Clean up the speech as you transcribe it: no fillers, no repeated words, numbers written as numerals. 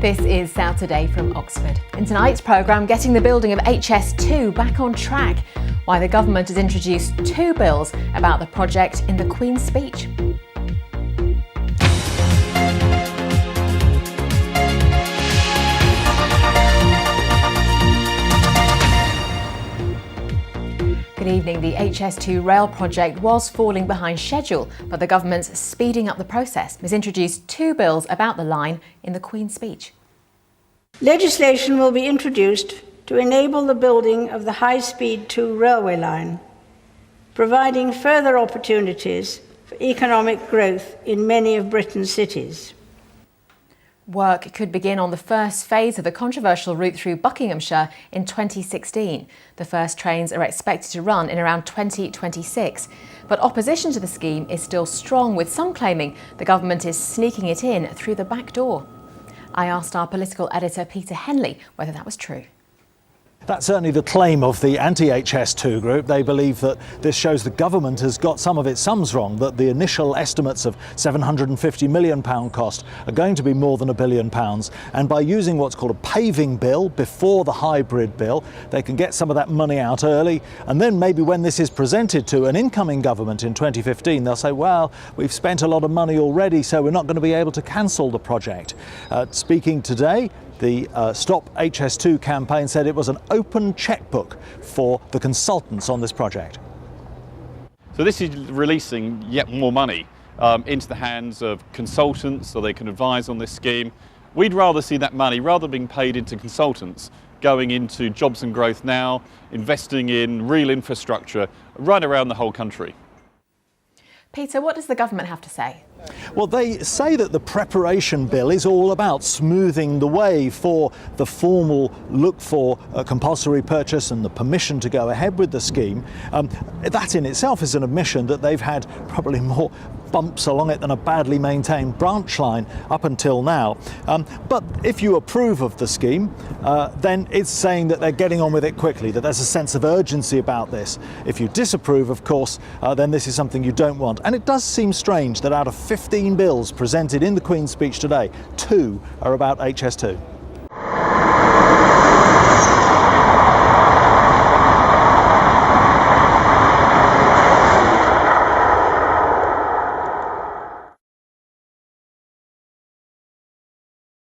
This is South Today from Oxford. In tonight's programme, getting the building of HS2 back on track, why the government has introduced 2 bills about the project in the Queen's speech. Good evening. The HS2 rail project was falling behind schedule, but the government's speeding up the process has introduced 2 bills about the line in the Queen's speech. Legislation will be introduced to enable the building of the high-speed 2 railway line, providing further opportunities for economic growth in many of Britain's cities. Work could begin on the first phase of the controversial route through Buckinghamshire in 2016. The first trains are expected to run in around 2026. But opposition to the scheme is still strong, with some claiming the government is sneaking it in through the back door. I asked our political editor Peter Henley whether that was true. That's certainly the claim of the anti-HS2 group. They believe that this shows the government has got some of its sums wrong, that the initial estimates of £750 million cost are going to be more than £1 billion. And by using what's called a paving bill before the hybrid bill, they can get some of that money out early. And then maybe when this is presented to an incoming government in 2015, they'll say, well, we've spent a lot of money already, so we're not going to be able to cancel the project. Speaking today, the Stop HS2 campaign said it was an open checkbook for the consultants on this project. So this is releasing yet more money into the hands of consultants so they can advise on this scheme. We'd rather see that money, rather than being paid into consultants, going into jobs and growth now, investing in real infrastructure right around the whole country. Peter, what does the government have to say? Well, they say that the preparation bill is all about smoothing the way for the formal look for a compulsory purchase and the permission to go ahead with the scheme. That in itself is an admission that they've had probably more bumps along it than a badly maintained branch line up until now. But if you approve of the scheme, then it's saying that they're getting on with it quickly, that there's a sense of urgency about this. If you disapprove, of course, then this is something you don't want. And it does seem strange that out of 15 bills presented in the Queen's speech today, 2 are about HS2.